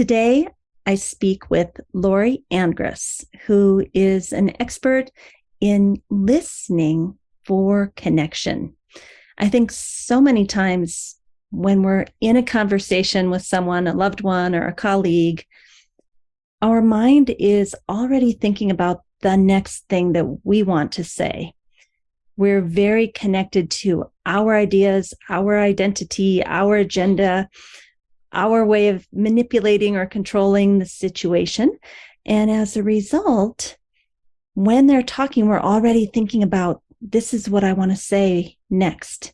Today, I speak with Laurie Angress, who is an expert in listening for connection. I think so many times when we're in a conversation with someone, a loved one or a colleague, our mind is already thinking about the next thing that we want to say. We're very connected to our ideas, our identity, our agenda, our way of manipulating or controlling the situation. And as a result, when they're talking, we're already thinking about, this is what I want to say next.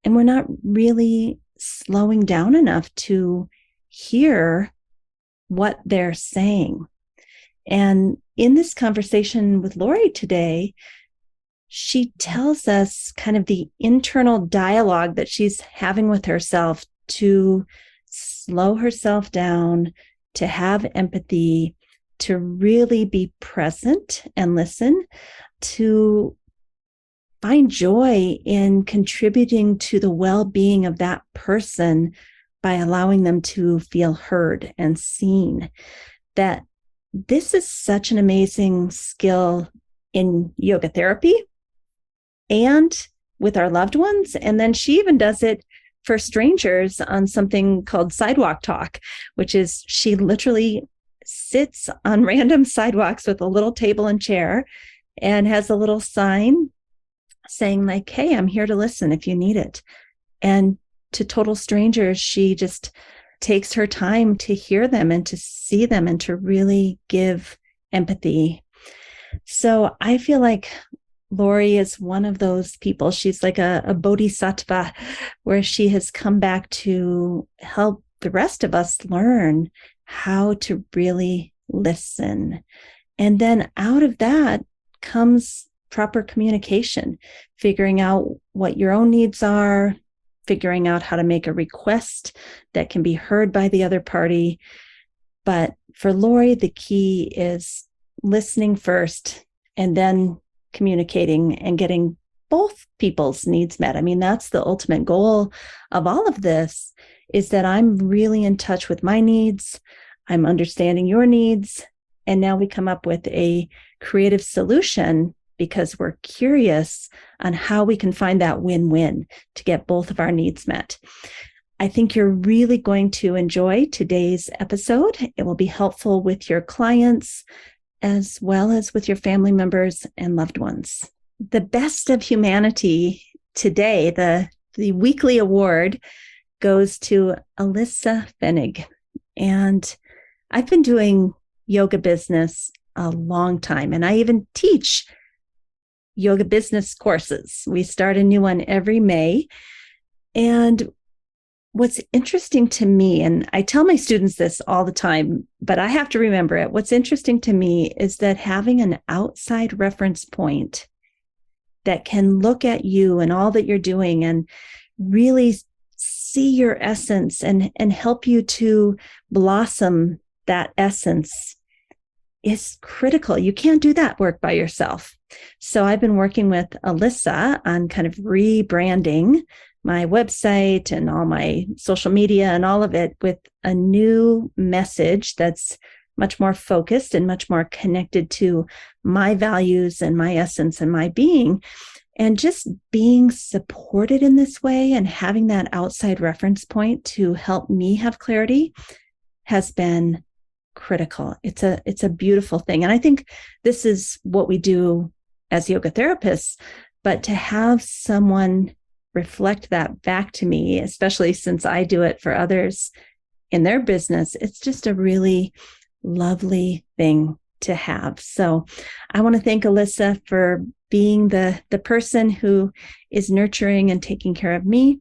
And we're not really slowing down enough to hear what they're saying. And in this conversation with Laurie today, she tells us kind of the internal dialogue that she's having with herself to slow herself down, to have empathy, to really be present and listen, to find joy in contributing to the well-being of that person by allowing them to feel heard and seen. That this is such an amazing skill in yoga therapy and with our loved ones. And then she even does it for strangers on something called sidewalk talk, which is she literally sits on random sidewalks with a little table and chair and has a little sign saying like, hey, I'm here to listen if you need it. And to total strangers, she just takes her time to hear them and to see them and to really give empathy. So I feel like Laurie is one of those people. She's like a bodhisattva where she has come back to help the rest of us learn how to really listen. And then out of that comes proper communication, figuring out what your own needs are, figuring out how to make a request that can be heard by the other party. But for Laurie, the key is listening first and then communicating and getting both people's needs met. I mean, that's the ultimate goal of all of this, is that I'm really in touch with my needs. I'm understanding your needs. And now we come up with a creative solution because we're curious on how we can find that win-win to get both of our needs met. I think you're really going to enjoy today's episode. It will be helpful with your clients as well as with your family members and loved ones. The Best of Humanity today, the weekly award, goes to Alyssa Fenig. And I've been doing yoga business a long time, and I even teach yoga business courses. We start a new one every May. And what's interesting to me, and I tell my students this all the time, but I have to remember it. What's interesting to me is that having an outside reference point that can look at you and all that you're doing and really see your essence and help you to blossom that essence is critical. You can't do that work by yourself. So I've been working with Alyssa on kind of rebranding my website and all my social media and all of it with a new message that's much more focused and much more connected to my values and my essence and my being. And just being supported in this way and having that outside reference point to help me have clarity has been critical. It's a beautiful thing. And I think this is what we do as yoga therapists, but to have someone reflect that back to me, especially since I do it for others in their business, it's just a really lovely thing to have. So I want to thank Alyssa for being the person who is nurturing and taking care of me.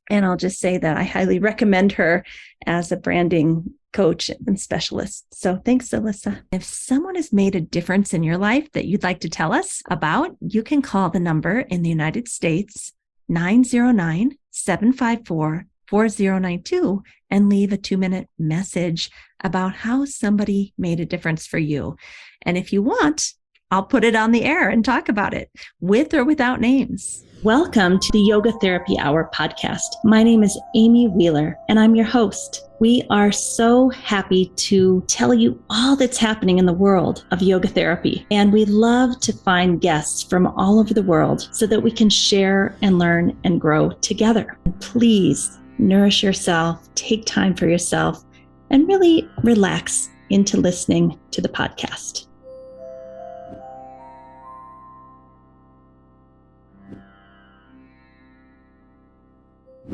And I'll just say that I highly recommend her as a branding coach and specialist. So thanks, Alyssa. If someone has made a difference in your life that you'd like to tell us about, you can call the number in the United States, 909-754-4092, and leave a 2-minute message about how somebody made a difference for you. And if you want, I'll put it on the air and talk about it with or without names. Welcome to the Yoga Therapy Hour podcast. My name is Amy Wheeler, and I'm your host. We are so happy to tell you all that's happening in the world of yoga therapy. And we love to find guests from all over the world so that we can share and learn and grow together. Please nourish yourself, take time for yourself, and really relax into listening to the podcast.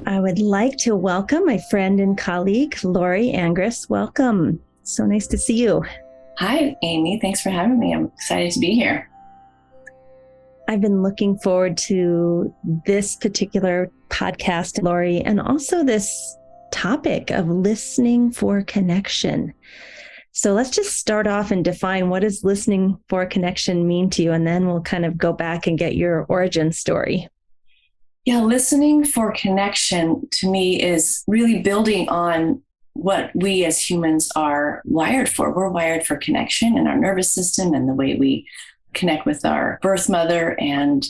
I would like to welcome my friend and colleague, Laurie Angress. Welcome. So nice to see you. Hi, Amy. Thanks for having me. I'm excited to be here. I've been looking forward to this particular podcast, Laurie, and also this topic of listening for connection. So let's just start off and define, what does listening for connection mean to you? And then we'll kind of go back and get your origin story. Yeah, listening for connection to me is really building on what we as humans are wired for. We're wired for connection in our nervous system and the way we connect with our birth mother. And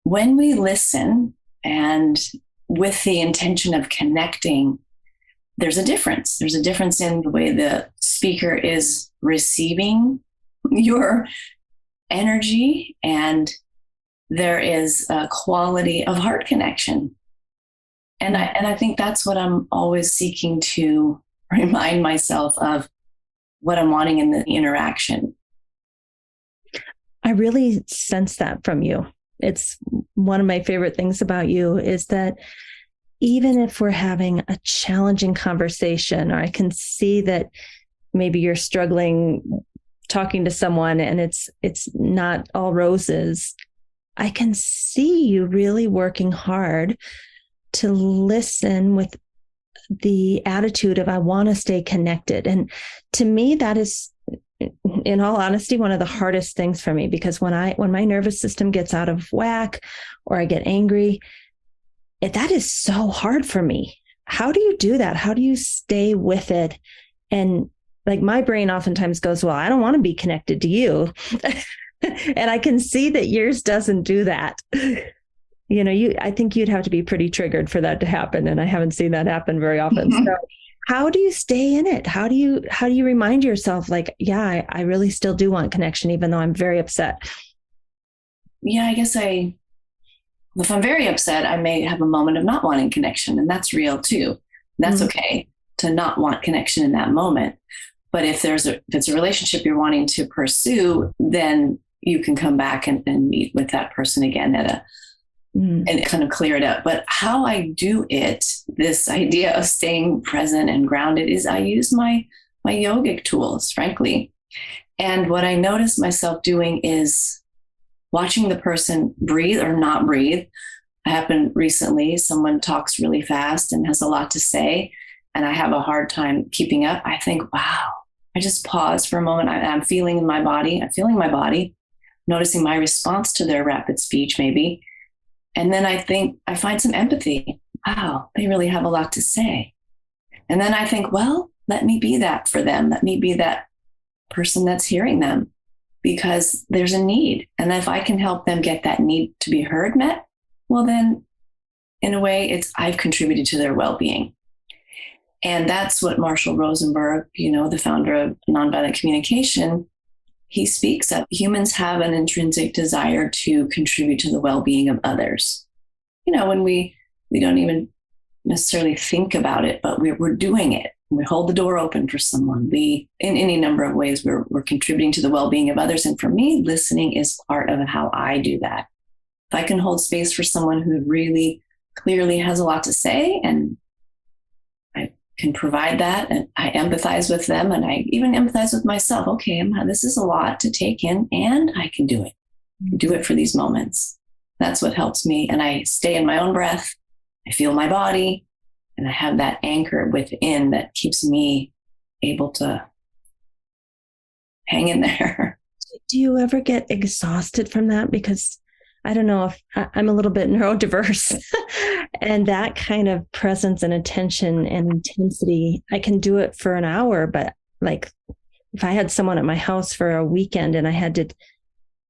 when we listen and with the intention of connecting, there's a difference. There's a difference in the way the speaker is receiving your energy, and there is a quality of heart connection. And I think that's what I'm always seeking to remind myself of, what I'm wanting in the interaction. I really sense that from you. It's one of my favorite things about you is that even if we're having a challenging conversation, or I can see that maybe you're struggling talking to someone and it's not all roses, I can see you really working hard to listen with the attitude of, I want to stay connected. And to me, that is, in all honesty, one of the hardest things for me, because when my nervous system gets out of whack or I get angry, that is so hard for me. How do you do that? How do you stay with it? And like, my brain oftentimes goes, well, I don't want to be connected to you. And I can see that yours doesn't do that. You know, I think you'd have to be pretty triggered for that to happen. And I haven't seen that happen very often. So how do you stay in it? How do you remind yourself, like, yeah, I really still do want connection, even though I'm very upset? Yeah, I guess if I'm very upset, I may have a moment of not wanting connection, and that's real too. That's okay to not want connection in that moment. But if it's a relationship you're wanting to pursue, then you can come back and meet with that person again and kind of clear it up. But how I do it, this idea of staying present and grounded, is I use my yogic tools, frankly. And what I notice myself doing is watching the person breathe or not breathe. It happened recently. Someone talks really fast and has a lot to say, and I have a hard time keeping up. I think, wow. I just pause for a moment. I'm feeling my body, noticing my response to their rapid speech maybe. And then I find some empathy. Wow, they really have a lot to say. And then I think, well, let me be that for them. Let me be that person that's hearing them, because there's a need. And if I can help them get that need to be heard met, well, then in a way, I've contributed to their well-being. And that's what Marshall Rosenberg, the founder of nonviolent communication, he speaks of. Humans have an intrinsic desire to contribute to the well-being of others. When we don't even necessarily think about it, but we're doing it. We hold the door open for someone. In any number of ways, we're contributing to the well-being of others. And for me, listening is part of how I do that. If I can hold space for someone who really clearly has a lot to say, and I can provide that, and I empathize with them, and I even empathize with myself. Okay, this is a lot to take in, and I can do it. Do it for these moments. That's what helps me. And I stay in my own breath. I feel my body, and I have that anchor within that keeps me able to hang in there. Do you ever get exhausted from that? Because I don't know, if I'm a little bit neurodiverse and that kind of presence and attention and intensity, I can do it for an hour, but like if I had someone at my house for a weekend and I had to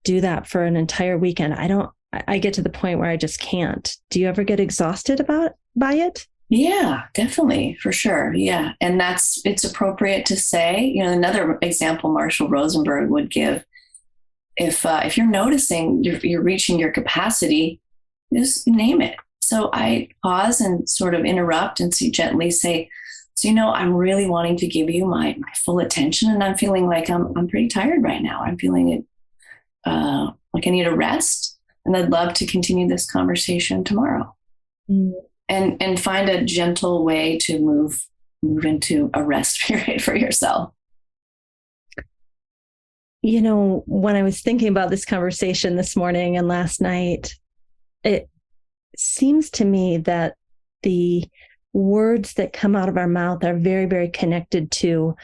do that for an entire weekend. I get to the point where I just can't. Do you ever get exhausted by it? Yeah, definitely, for sure. Yeah. And it's appropriate to say, another example Marshall Rosenberg would give, if you're noticing you're reaching your capacity, just name it. So I pause and sort of interrupt and gently say, so, I'm really wanting to give you my full attention, and I'm feeling like I'm pretty tired right now. I'm feeling it, like I need a rest, and I'd love to continue this conversation tomorrow. Mm. And find a gentle way to move into a rest period for yourself. When I was thinking about this conversation this morning and last night, it seems to me that the words that come out of our mouth are very, very connected to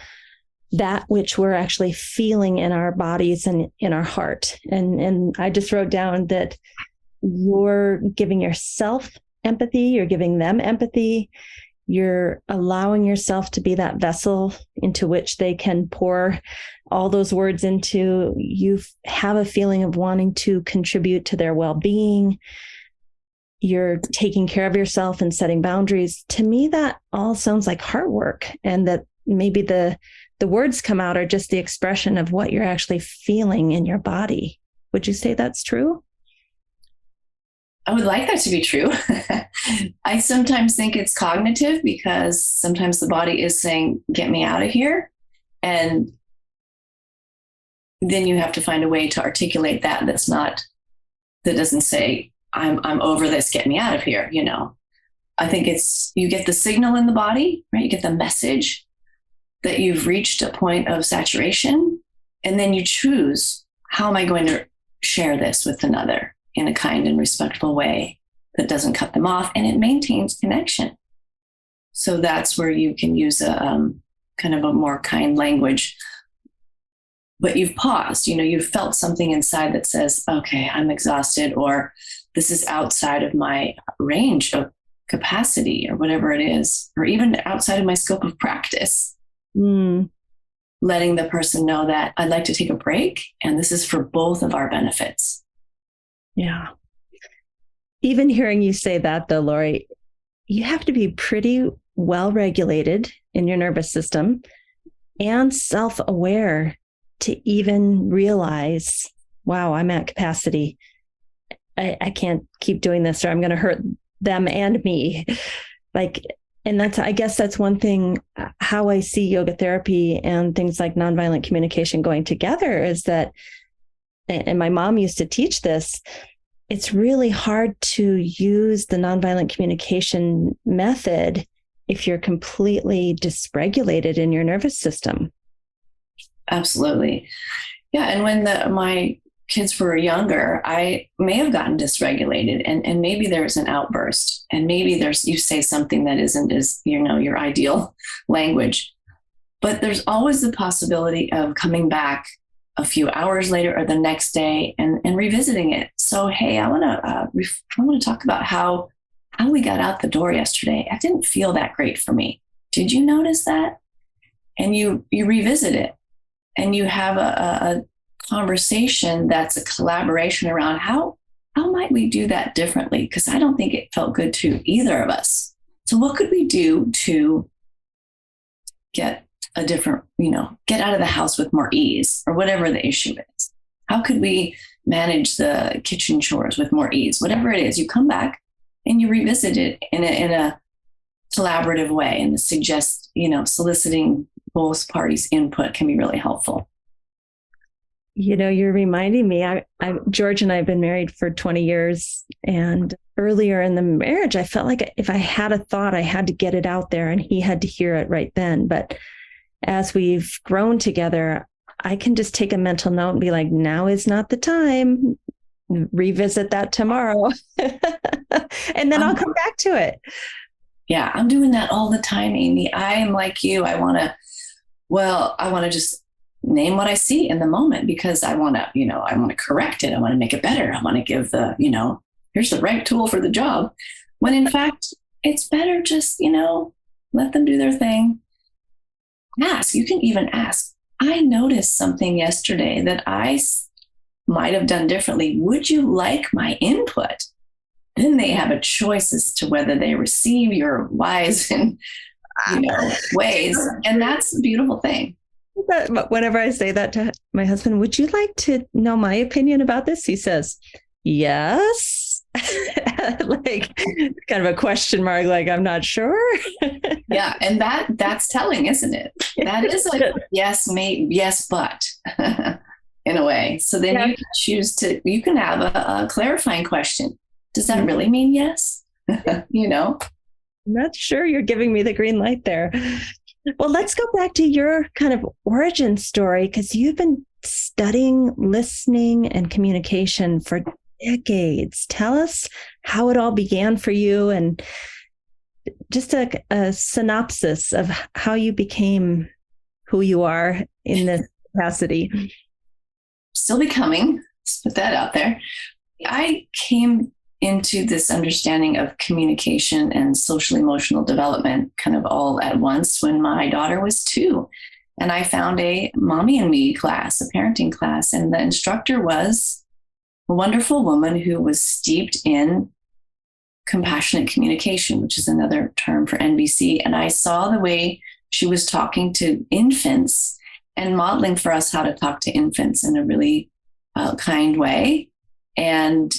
that which we're actually feeling in our bodies and in our heart. And I just wrote down that you're giving yourself empathy, you're giving them empathy, you're allowing yourself to be that vessel into which they can pour all those words into. You have a feeling of wanting to contribute to their well-being. You're taking care of yourself and setting boundaries. To me, that all sounds like heart work, and that maybe the words come out are just the expression of what you're actually feeling in your body. Would you say that's true? I would like that to be true. I sometimes think it's cognitive, because sometimes the body is saying, get me out of here. And then you have to find a way to articulate that that doesn't say, I'm over this, get me out of here. I think you get the signal in the body, right? You get the message that you've reached a point of saturation. And then you choose, how am I going to share this with another in a kind and respectful way that doesn't cut them off, and it maintains connection. So that's where you can use a kind of a more kind language. But you've paused, you've felt something inside that says, okay, I'm exhausted, or this is outside of my range of capacity, or whatever it is, or even outside of my scope of practice. Letting the person know that I'd like to take a break, and this is for both of our benefits. Yeah. Even hearing you say that, though, Laurie, you have to be pretty well regulated in your nervous system and self-aware to even realize, wow, I'm at capacity. I can't keep doing this, or I'm going to hurt them and me. And I guess that's one thing, how I see yoga therapy and things like nonviolent communication going together is that, and my mom used to teach this, it's really hard to use the nonviolent communication method if you're completely dysregulated in your nervous system. Absolutely. Yeah. And when my kids were younger, I may have gotten dysregulated, and maybe there's an outburst, and maybe you say something that isn't as, your ideal language, but there's always the possibility of coming back a few hours later or the next day and revisiting it. So, hey, I want to talk about how we got out the door yesterday. It didn't feel that great for me. Did you notice that? And you revisit it, and you have a conversation that's a collaboration around how might we do that differently? Because I don't think it felt good to either of us. So what could we do to get a different, get out of the house with more ease, or whatever the issue is? How could we manage the kitchen chores with more ease? Whatever it is, you come back and you revisit it in a collaborative way, and suggest, soliciting both parties' input can be really helpful. You're reminding me, George and I have been married for 20 years. And earlier in the marriage, I felt like if I had a thought, I had to get it out there, and he had to hear it right then. But as we've grown together, I can just take a mental note and be like, now is not the time. Revisit that tomorrow. And then I'll come back to it. Yeah, I'm doing that all the time, Amy. I am like you. I want to just name what I see in the moment, because I want to correct it. I want to make it better. I want to give here's the right tool for the job. When in fact, it's better just, let them do their thing. Ask. You can even ask. I noticed something yesterday that I might have done differently. Would you like my input? Then they have a choice as to whether they receive your wise and ways. And that's a beautiful thing. Whenever I say that to my husband, would you like to know my opinion about this? He says, yes. Like kind of a question mark, like I'm not sure. Yeah. And that's telling, isn't it? That is like, yes, maybe, yes, but in a way. So then you can choose you can have a clarifying question. Does that really mean yes? I'm not sure you're giving me the green light there. Well, let's go back to your kind of origin story, because you've been studying listening and communication for decades. Tell us how it all began for you, and just a synopsis of how you became who you are in this capacity. Still becoming, let's put that out there. I came into this understanding of communication and social emotional development kind of all at once when my daughter was 2. And I found a mommy and me class, a parenting class. And the instructor was a wonderful woman who was steeped in compassionate communication, which is another term for NBC. And I saw the way she was talking to infants and modeling for us how to talk to infants in a really kind way. And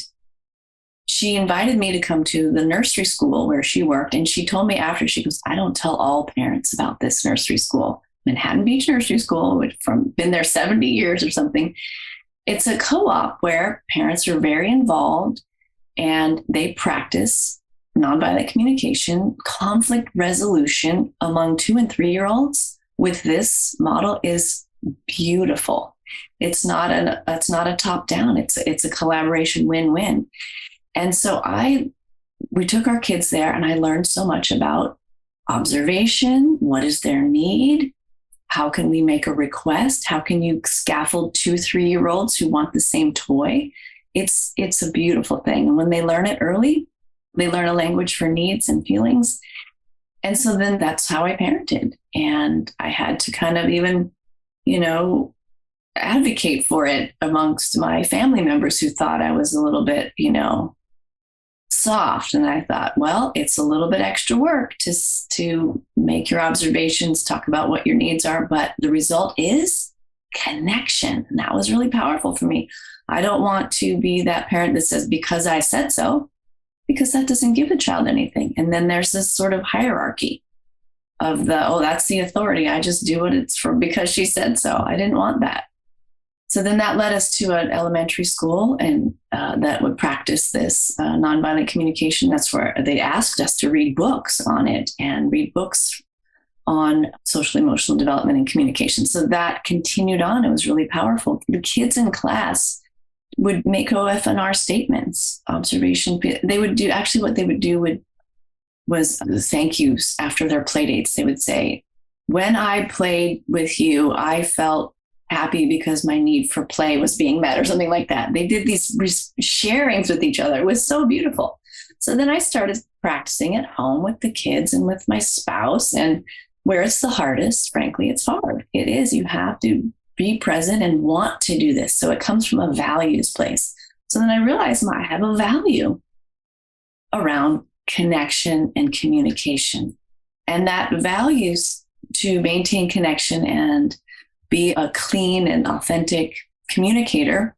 she invited me to come to the nursery school where she worked. And she told me after, she goes, I don't tell all parents about this nursery school, Manhattan Beach Nursery School, which been there 70 years or something. It's a co-op where parents are very involved and they practice nonviolent communication, conflict resolution among 2 and 3-year-olds with this model is beautiful. It's not a top down. It's a collaboration win-win. And so we took our kids there, and I learned so much about observation. What is their need? How can we make a request? How can you scaffold 2, 3-year-olds who want the same toy? It's a beautiful thing. And when they learn it early, they learn a language for needs and feelings. And so then that's how I parented. And I had to kind of even, advocate for it amongst my family members who thought I was a little bit, soft. And I thought, well, it's a little bit extra work to make your observations, talk about what your needs are. But the result is connection. And that was really powerful for me. I don't want to be that parent that says, because I said so, because that doesn't give the child anything. And then there's this sort of hierarchy of that's the authority. I just do what it's for because she said so. I didn't want that. So then that led us to an elementary school and that would practice this nonviolent communication. That's where they asked us to read books on it and read books on social emotional development and communication. So that continued on. It was really powerful. The kids in class would make OFNR statements, observation. They would do, actually what they would do was thank yous after their play dates. They would say, when I played with you, I felt happy because my need for play was being met, or something like that. They did these sharings with each other. It was so beautiful. So then I started practicing at home with the kids and with my spouse. And where it's the hardest, frankly, it's hard. It is. You have to be present and want to do this. So it comes from a values place. So then I realized I have a value around connection and communication. And that values to maintain connection and be a clean and authentic communicator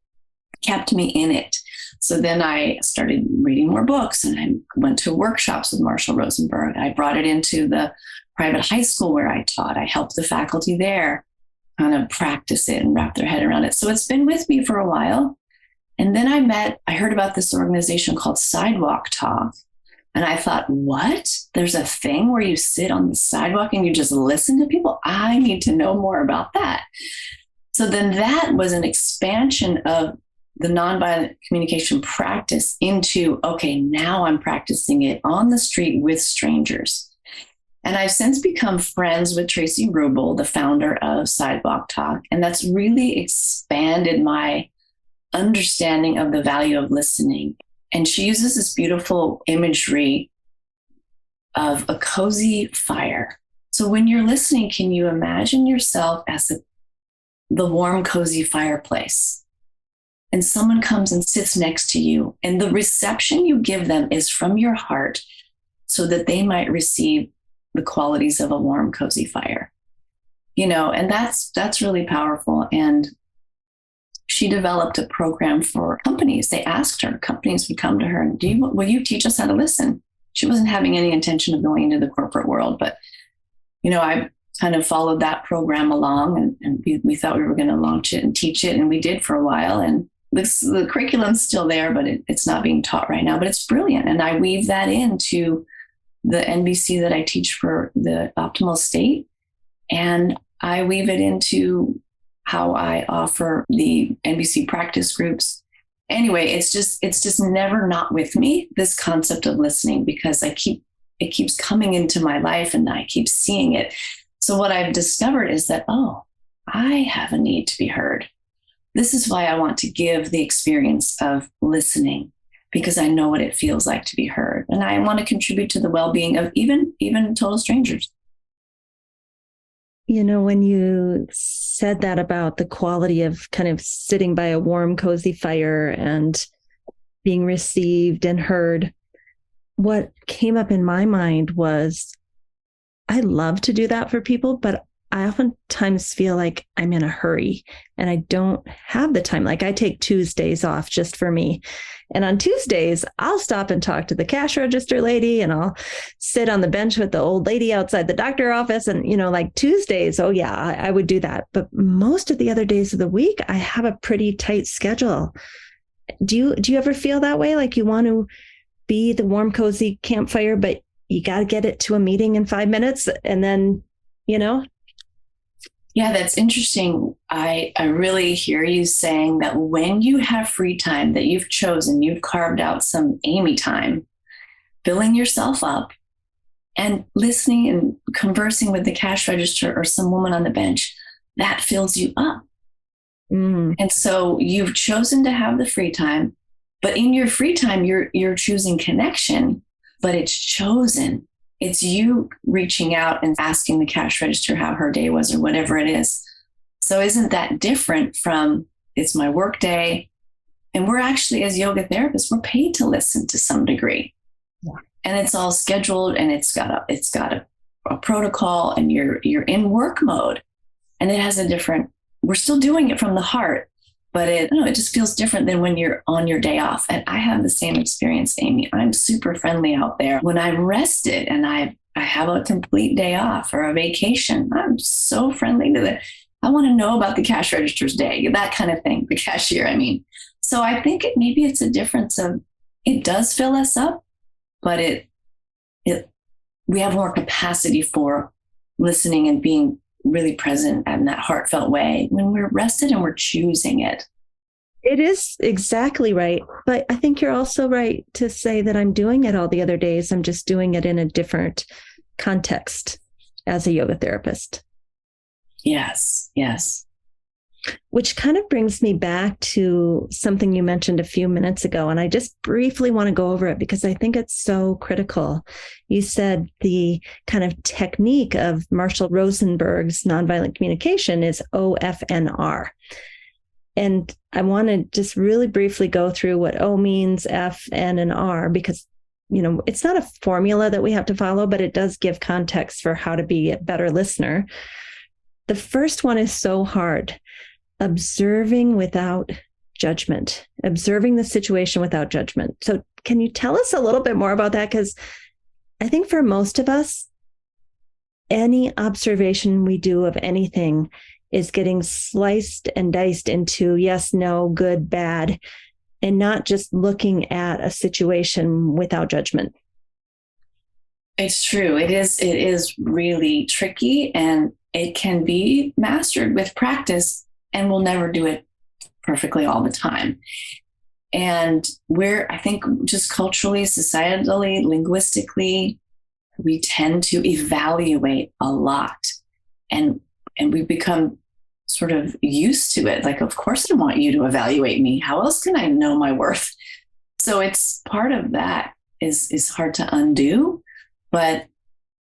kept me in it. So then I started reading more books and I went to workshops with Marshall Rosenberg. I brought it into the private high school where I taught. I helped the faculty there kind of practice it and wrap their head around it. So it's been with me for a while. And then I heard about this organization called Sidewalk Talk. And I thought, what? There's a thing where you sit on the sidewalk and you just listen to people? I need to know more about that. So then that was an expansion of the nonviolent communication practice into, okay, now I'm practicing it on the street with strangers. And I've since become friends with Tracy Rubel, the founder of Sidewalk Talk. And that's really expanded my understanding of the value of listening. And she uses this beautiful imagery of a cozy fire. So when you're listening, can you imagine yourself as the warm, cozy fireplace? and someone comes and sits next to you, and the reception you give them is from your heart so that they might receive the qualities of a warm, cozy fire, and that's really powerful. And she developed a program for companies. They asked her, companies would come to her and will you teach us how to listen? She wasn't having any intention of going into the corporate world, but, I kind of followed that program along, and we thought we were going to launch it and teach it. And we did for a while. And the curriculum's still there, but it's not being taught right now, but it's brilliant. And I weave that into the NBC that I teach for the optimal state. And I weave it into how I offer the NBC practice groups. Anyway, it's just never not with me, this concept of listening, because it keeps coming into my life and I keep seeing it. So what I've discovered is that, I have a need to be heard. This is why I want to give the experience of listening, because I know what it feels like to be heard. And I want to contribute to the well-being of even total strangers. When you said that about the quality of kind of sitting by a warm, cozy fire and being received and heard, what came up in my mind was I love to do that for people, but I oftentimes feel like I'm in a hurry and I don't have the time. Like I take Tuesdays off just for me. And on Tuesdays, I'll stop and talk to the cash register lady, and I'll sit on the bench with the old lady outside the doctor office. And, like Tuesdays, oh yeah, I would do that. But most of the other days of the week, I have a pretty tight schedule. Do you ever feel that way? Like you want to be the warm, cozy campfire, but you got to get it to a meeting in 5 minutes and then, Yeah, that's interesting. I really hear you saying that when you have free time that you've chosen, you've carved out some Amy time, filling yourself up and listening and conversing with the cash register or some woman on the bench, that fills you up. Mm. And so you've chosen to have the free time, but in your free time, you're choosing connection, but it's chosen. It's you reaching out and asking the cash register how her day was or whatever it is. So isn't that different from it's my work day? And we're actually, as yoga therapists, we're paid to listen to some degree. Yeah. And it's all scheduled and it's got a protocol, and you're in work mode, and it has we're still doing it from the heart, but it just feels different than when you're on your day off. And I have the same experience, Amy. I'm super friendly out there. When I'm rested and I have a complete day off or a vacation, I'm so friendly to I want to know about the cash register's day, that kind of thing, the cashier, I mean. So I think maybe it's a difference of, it does fill us up, but we have more capacity for listening and being really present in that heartfelt way when we're rested and we're choosing it. It is exactly right. But I think you're also right to say that I'm doing it all the other days. I'm just doing it in a different context as a yoga therapist. Yes. Which kind of brings me back to something you mentioned a few minutes ago. And I just briefly want to go over it because I think it's so critical. You said the kind of technique of Marshall Rosenberg's nonviolent communication is OFNR. And I want to just really briefly go through what O means, F, N, and R, because, it's not a formula that we have to follow, but it does give context for how to be a better listener. The first one is so hard. Observing without judgment, observing the situation without judgment. So can you tell us a little bit more about that? Because I think for most of us, any observation we do of anything is getting sliced and diced into yes, no, good, bad, and not just looking at a situation without judgment. It's true. It is really tricky, and it can be mastered with practice, and we'll never do it perfectly all the time. And I think just culturally, societally, linguistically, we tend to evaluate a lot, and we become sort of used to it. Like, of course I want you to evaluate me. How else can I know my worth? So it's part of that is hard to undo, but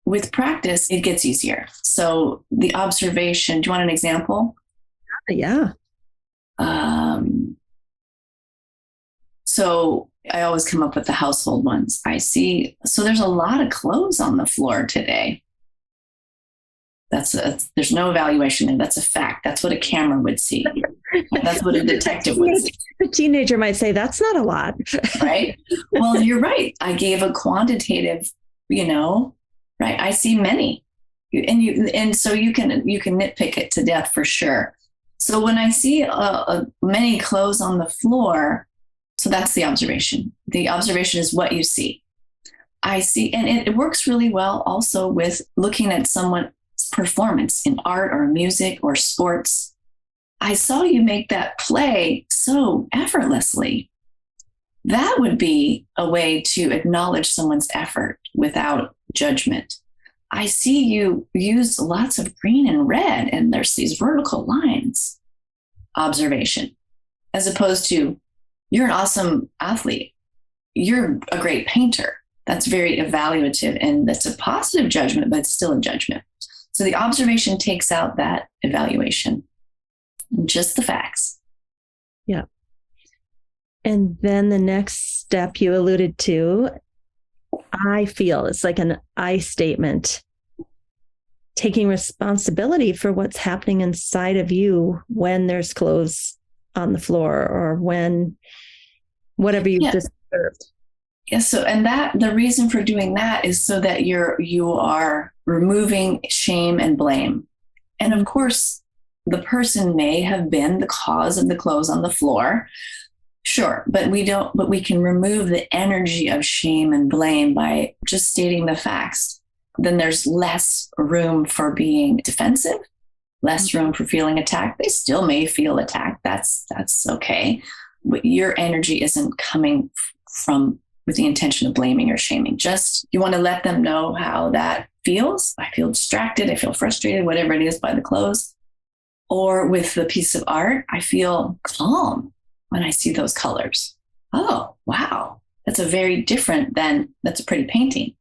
with practice, it gets easier. So the observation, do you want an example? Yeah. So I always come up with the household ones. I see, so there's a lot of clothes on the floor today. There's no evaluation there. That's a fact. That's what a camera would see. That's what a detective would see. The teenager might say, that's not a lot. Right? Well, you're right. I gave a quantitative, right? I see many. And so you can nitpick it to death for sure. So when I see many clothes on the floor, so that's the observation. The observation is what you see. I see, and it works really well also with looking at someone's performance in art or music or sports. I saw you make that play so effortlessly. That would be a way to acknowledge someone's effort without judgment. I see you use lots of green and red, and there's these vertical lines. Observation, as opposed to, you're an awesome athlete. You're a great painter. That's very evaluative, and that's a positive judgment, but it's still a judgment. So the observation takes out that evaluation, just the facts. Yeah. And then the next step you alluded to, I feel it's like an I statement, taking responsibility for what's happening inside of you when there's clothes on the floor or when whatever you've just observed. Yeah. So, and that the reason for doing that is so that you are removing shame and blame. And of course, the person may have been the cause of the clothes on the floor. Sure. But we can remove the energy of shame and blame by just stating the facts. Then there's less room for being defensive, less room for feeling attacked. They still may feel attacked. That's okay. But your energy isn't coming from with the intention of blaming or shaming. Just, you want to let them know how that feels. I feel distracted. I feel frustrated, whatever it is by the clothes. Or with the piece of art, I feel calm when I see those colors. Oh, wow. That's that's a pretty painting.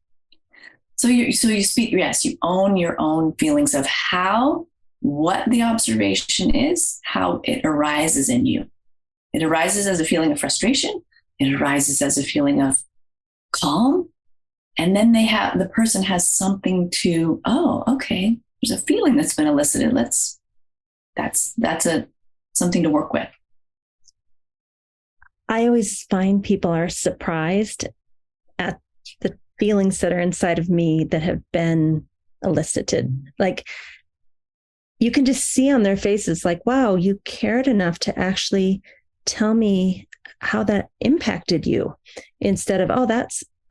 So you speak, yes, you own your own feelings of what the observation is, how it arises in you. It arises as a feeling of frustration. It arises as a feeling of calm. And then the person has something to, oh, okay, there's a feeling that's been elicited. That's something to work with. I always find people are surprised at the feelings that are inside of me that have been elicited. Like, you can just see on their faces, like, wow, you cared enough to actually tell me how that impacted you, instead of, oh,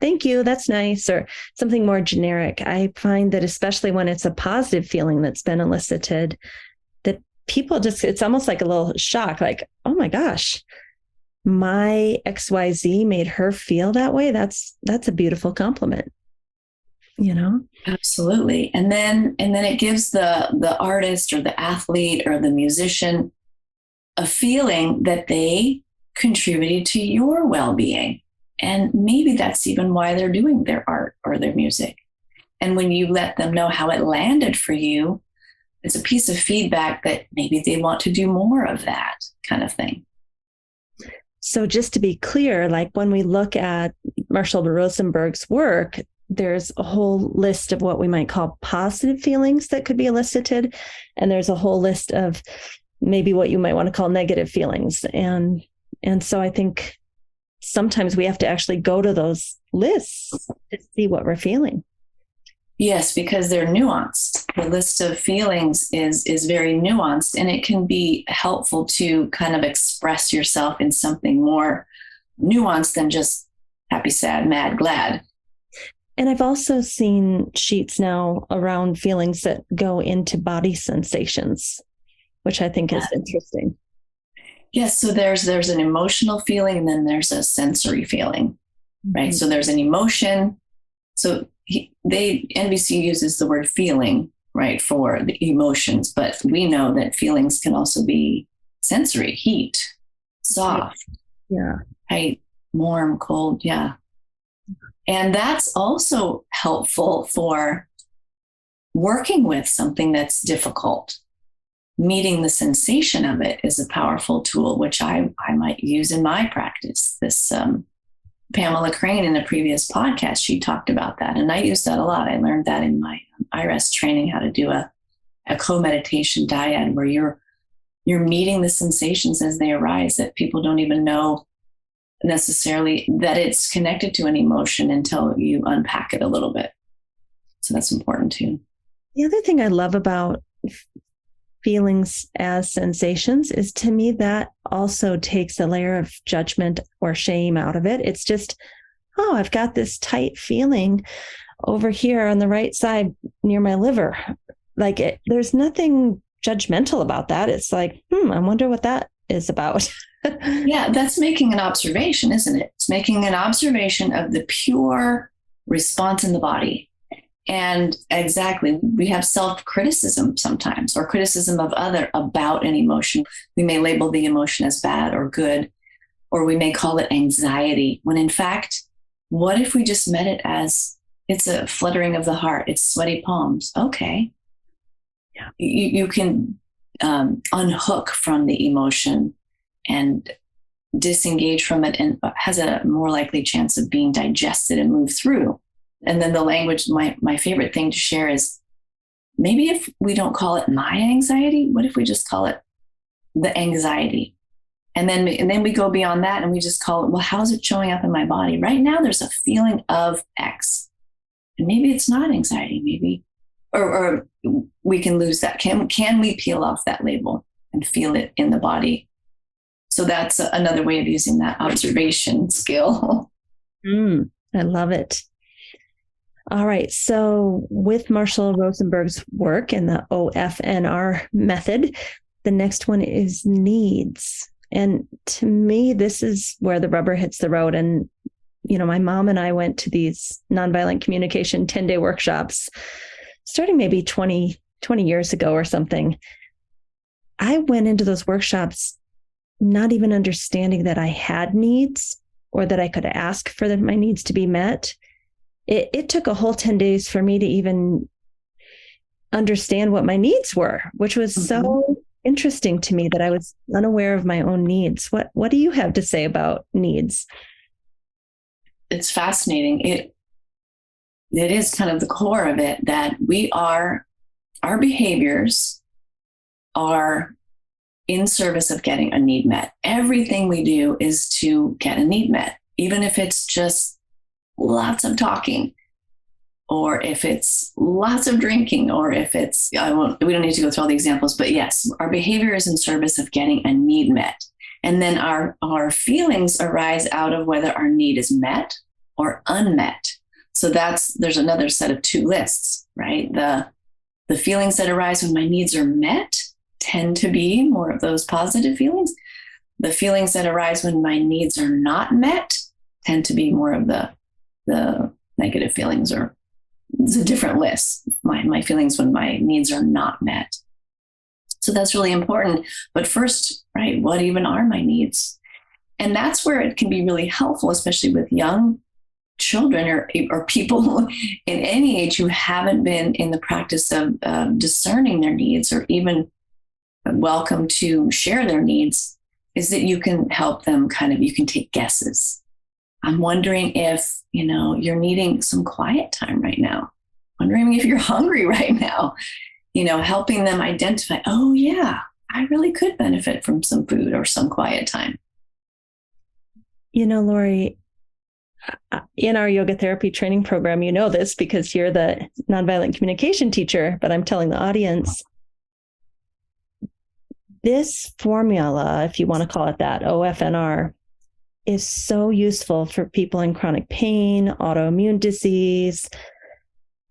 thank you, that's nice, or something more generic. I find that especially when it's a positive feeling that's been elicited, that people it's almost like a little shock, like, oh my gosh, my XYZ made her feel that way. That's a beautiful compliment, Absolutely. And then it gives the artist or the athlete or the musician a feeling that they contributed to your well-being. And maybe that's even why they're doing their art or their music. And when you let them know how it landed for you, it's a piece of feedback that maybe they want to do more of that kind of thing. So just to be clear, like when we look at Marshall Rosenberg's work, there's a whole list of what we might call positive feelings that could be elicited. And there's a whole list of maybe what you might want to call negative feelings. And so I think sometimes we have to actually go to those lists to see what we're feeling. Yes, because they're nuanced. The list of feelings is very nuanced, and it can be helpful to kind of express yourself in something more nuanced than just happy, sad, mad, glad. And I've also seen sheets now around feelings that go into body sensations, which I think is interesting. Yes, so there's an emotional feeling, and then there's a sensory feeling, right? Mm-hmm. So there's an emotion. So NVC uses the word feeling, right, for the emotions, but we know that feelings can also be sensory, heat, soft, tight, warm, cold, yeah. And that's also helpful for working with something that's difficult. meeting the sensation of it is a powerful tool, which I might use in my practice. This Pamela Crane in a previous podcast, she talked about that. And I use that a lot. I learned that in my IRES training, how to do a co-meditation dyad where you're meeting the sensations as they arise that people don't even know necessarily that it's connected to an emotion until you unpack it a little bit. So that's important too. The other thing I love about feelings as sensations is, to me, that also takes a layer of judgment or shame out of it. It's just, oh, I've got this tight feeling over here on the right side near my liver. Like there's nothing judgmental about that. It's like, I wonder what that is about. Yeah, that's making an observation, isn't it? It's making an observation of the pure response in the body. And exactly, we have self-criticism sometimes, or criticism of other about an emotion. We may label the emotion as bad or good, or we may call it anxiety, when in fact, what if we just met it as it's a fluttering of the heart, it's sweaty palms? Okay. Yeah. You can unhook from the emotion and disengage from it, and has a more likely chance of being digested and moved through. And then the language, my favorite thing to share is, maybe if we don't call it my anxiety, what if we just call it the anxiety? And then we go beyond that and we just call it, well, how is it showing up in my body? Right now, there's a feeling of X. And maybe it's not anxiety, maybe, or we can lose that. Can we peel off that label and feel it in the body? So that's another way of using that observation skill. I love it. All right. So with Marshall Rosenberg's work and the OFNR method, the next one is needs. And to me, this is where the rubber hits the road. And, my mom and I went to these nonviolent communication 10-day workshops, starting maybe 20 years ago or something. I went into those workshops not even understanding that I had needs or that I could ask for my needs to be met. It took a whole 10 days for me to even understand what my needs were, which was so interesting to me that I was unaware of my own needs. What do you have to say about needs? It's fascinating. It is kind of the core of it, that our behaviors are in service of getting a need met. Everything we do is to get a need met, even if it's just lots of talking, or if it's lots of drinking, or if it's, we don't need to go through all the examples, but yes, our behavior is in service of getting a need met. And then our feelings arise out of whether our need is met or unmet. So there's another set of two lists, right? The feelings that arise when my needs are met tend to be more of those positive feelings. The feelings that arise when my needs are not met tend to be more of the negative feelings, or it's a different list. My feelings when my needs are not met. So that's really important. But first, right, what even are my needs? And that's where it can be really helpful, especially with young children or people in any age who haven't been in the practice of discerning their needs, or even welcome to share their needs, is that you can help them you can take guesses. I'm wondering if, you're needing some quiet time right now. Wondering if you're hungry right now, helping them identify, oh yeah, I really could benefit from some food or some quiet time. Laurie, in our yoga therapy training program, this because you're the nonviolent communication teacher, but I'm telling the audience, this formula, if you want to call it that, OFNR, is so useful for people in chronic pain, autoimmune disease,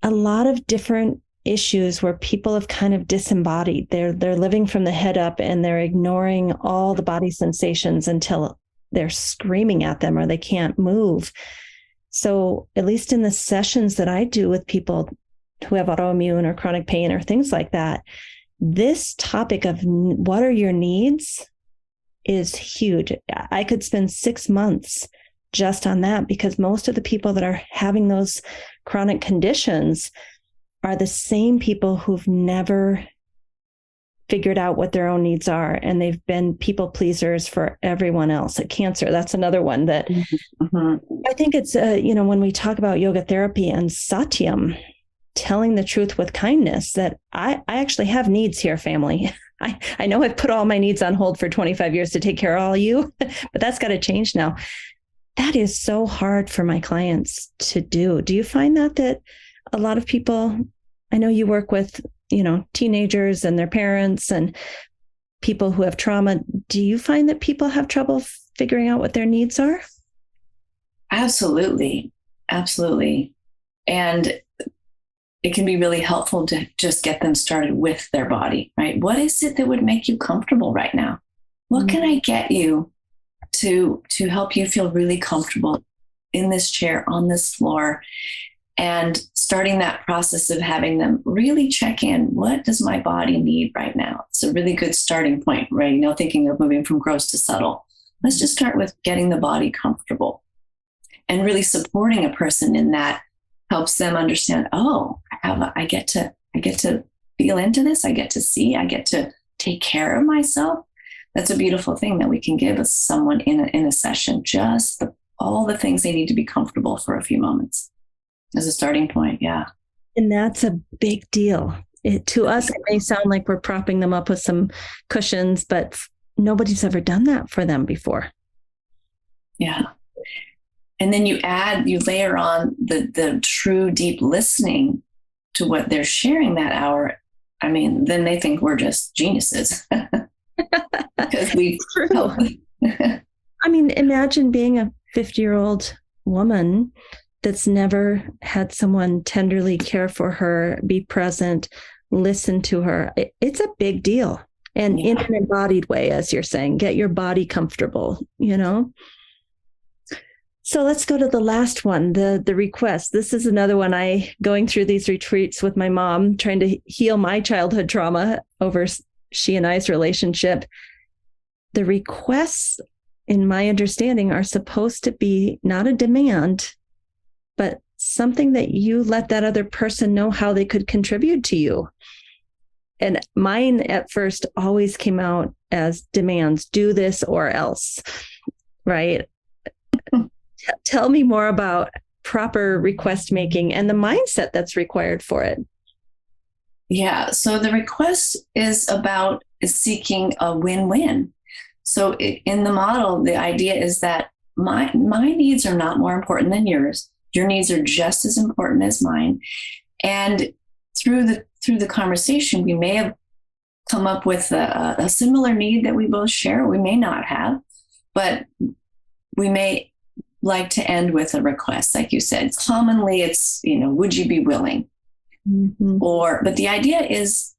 a lot of different issues where people have kind of disembodied. They're living from the head up, and they're ignoring all the body sensations until they're screaming at them or they can't move. So at least in the sessions that I do with people who have autoimmune or chronic pain or things like that, this topic of what are your needs is huge. I could spend 6 months just on that, because most of the people that are having those chronic conditions are the same people who've never figured out what their own needs are, and they've been people pleasers for everyone else. Like cancer, that's another one that I think it's, when we talk about yoga therapy and satyam, telling the truth with kindness, that I actually have needs here, family. I know I've put all my needs on hold for 25 years to take care of all you, but that's got to change now. That is so hard for my clients to do. Do you find that a lot of people, I know you work with, teenagers and their parents and people who have trauma. Do you find that people have trouble figuring out what their needs are? Absolutely. Absolutely. And it can be really helpful to just get them started with their body, right? What is it that would make you comfortable right now? What can I get you to help you feel really comfortable in this chair, on this floor? And starting that process of having them really check in, what does my body need right now? It's a really good starting point, right? Thinking of moving from gross to subtle. Let's just start with getting the body comfortable, and really supporting a person in that helps them understand, I get to feel into this. I get to see, I get to take care of myself. That's a beautiful thing that we can give someone in a session, just all the things they need to be comfortable for a few moments as a starting point. Yeah. And that's a big deal. To us, it may sound like we're propping them up with some cushions, but nobody's ever done that for them before. Yeah. And then you layer on the true deep listening to what they're sharing that hour. I mean, then they think we're just geniuses. Because we I mean, imagine being a 50-year-old woman that's never had someone tenderly care for her, be present, listen to her. It's a big deal. And in an embodied way, as you're saying, get your body comfortable, So let's go to the last one, the request. This is another one. Going through these retreats with my mom, trying to heal my childhood trauma over she and I's relationship. The requests, in my understanding, are supposed to be not a demand, but something that you let that other person know how they could contribute to you. And mine at first always came out as demands, do this or else, right? Tell me more about proper request making and the mindset that's required for it. Yeah. So the request is seeking a win-win. So in the model, the idea is that my needs are not more important than yours. Your needs are just as important as mine. And through the conversation, we may have come up with a similar need that we both share. We may not have, but we may like to end with a request. Like you said, commonly it's, would you be willing? Mm-hmm. But the idea is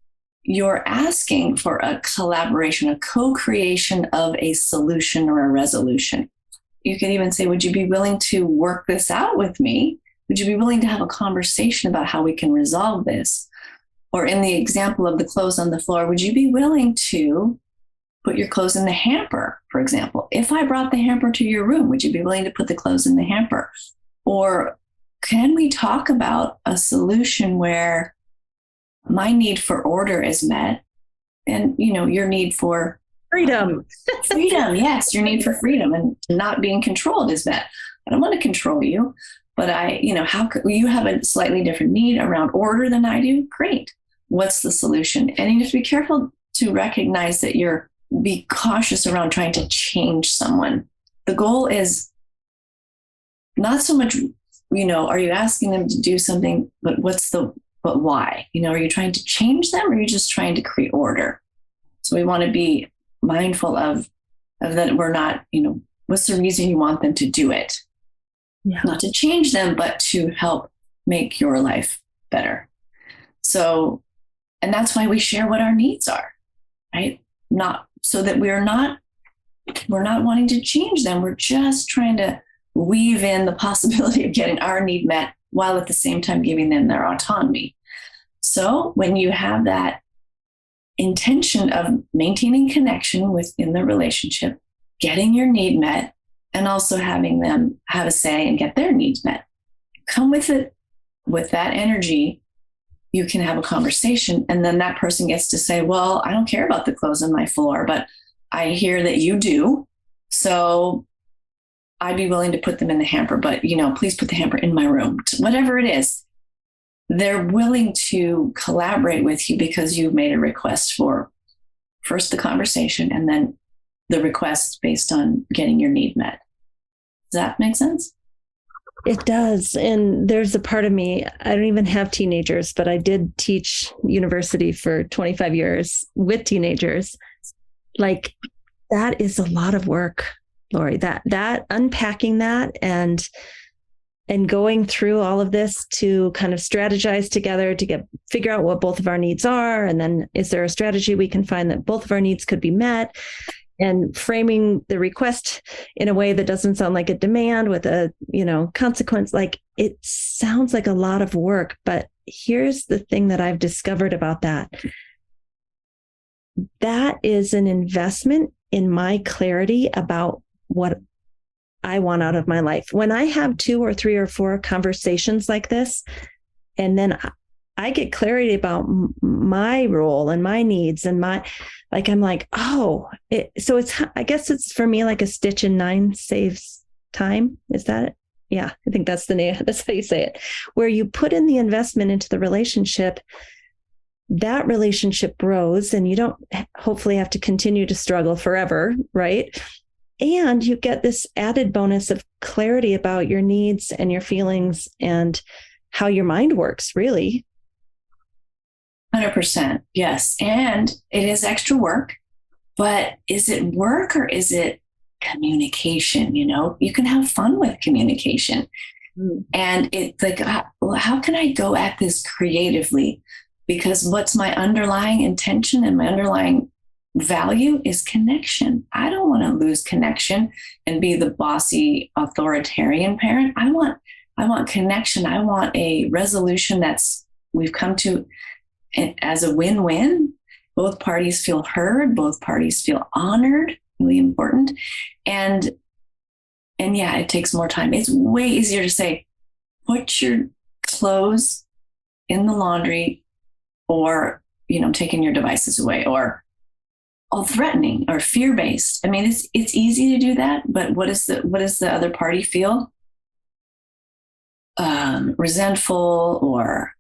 you're asking for a collaboration, a co-creation of a solution or a resolution. You could even say, would you be willing to work this out with me? Would you be willing to have a conversation about how we can resolve this? Or in the example of the clothes on the floor, would you be willing to put your clothes in the hamper, for example? If I brought the hamper to your room, would you be willing to put the clothes in the hamper? Or can we talk about a solution where my need for order is met and, your need for freedom. Yes, your need for freedom and not being controlled is met. I don't want to control you, but how could you have a slightly different need around order than I do? Great. What's the solution? And you have to be careful to recognize that be cautious around trying to change someone. The goal is not so much, are you asking them to do something, but but why? Are you trying to change them or are you just trying to create order? So we want to be mindful of that. We're not, what's the reason you want them to do it? Yeah. Not to change them, but to help make your life better. So, and that's why we share what our needs are, right? Not so that we're not wanting to change them. We're just trying to weave in the possibility of getting our need met while at the same time giving them their autonomy. So when you have that intention of maintaining connection within the relationship, getting your need met, and also having them have a say and get their needs met, come with it with that energy. you can have a conversation, and then that person gets to say, well, I don't care about the clothes on my floor, but I hear that you do. So I'd be willing to put them in the hamper, but, please put the hamper in my room, whatever it is. They're willing to collaborate with you because you've made a request for first the conversation and then the request based on getting your need met. Does that make sense? It does. And there's a part of me, I don't even have teenagers, but I did teach university for 25 years with teenagers. Like, that is a lot of work, Laurie, that unpacking that and going through all of this to kind of strategize together to figure out what both of our needs are. And then is there a strategy we can find that both of our needs could be met? And framing the request in a way that doesn't sound like a demand with a, consequence. Like, it sounds like a lot of work, but here's the thing that I've discovered about that. That is an investment in my clarity about what I want out of my life. When I have 2 or 3 or 4 conversations like this, and then I get clarity about my role and my needs and I'm like, oh, I guess it's for me like a stitch in 9 saves time. Is that it? Yeah, I think that's the name. That's how you say it. Where you put in the investment into the relationship, that relationship grows and you don't hopefully have to continue to struggle forever, right? And you get this added bonus of clarity about your needs and your feelings and how your mind works, really. 100%. Yes. And it is extra work, but is it work or is it communication? You can have fun with communication. And it's like, how can I go at this creatively? Because what's my underlying intention and my underlying value is connection. I don't want to lose connection and be the bossy authoritarian parent. I want connection. I want a resolution we've come to as a win-win. Both parties feel heard, both parties feel honored, really important. And yeah, it takes more time. It's way easier to say, put your clothes in the laundry, or, taking your devices away, or all threatening or fear-based. I mean, it's easy to do that, but what does the other party feel? Resentful, or,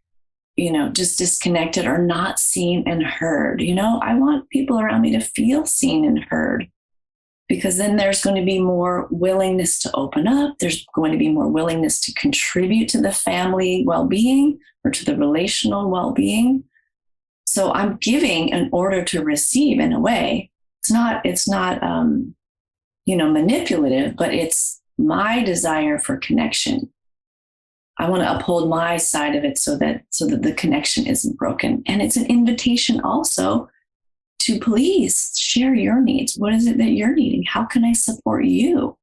just disconnected or not seen and heard. I want people around me to feel seen and heard, because then there's going to be more willingness to open up. There's going to be more willingness to contribute to the family well-being or to the relational well-being. So I'm giving in order to receive in a way. It's not manipulative, but it's my desire for connection. I want to uphold my side of it so that the connection isn't broken. And it's an invitation also to please share your needs. What is it that you're needing? How can I support you?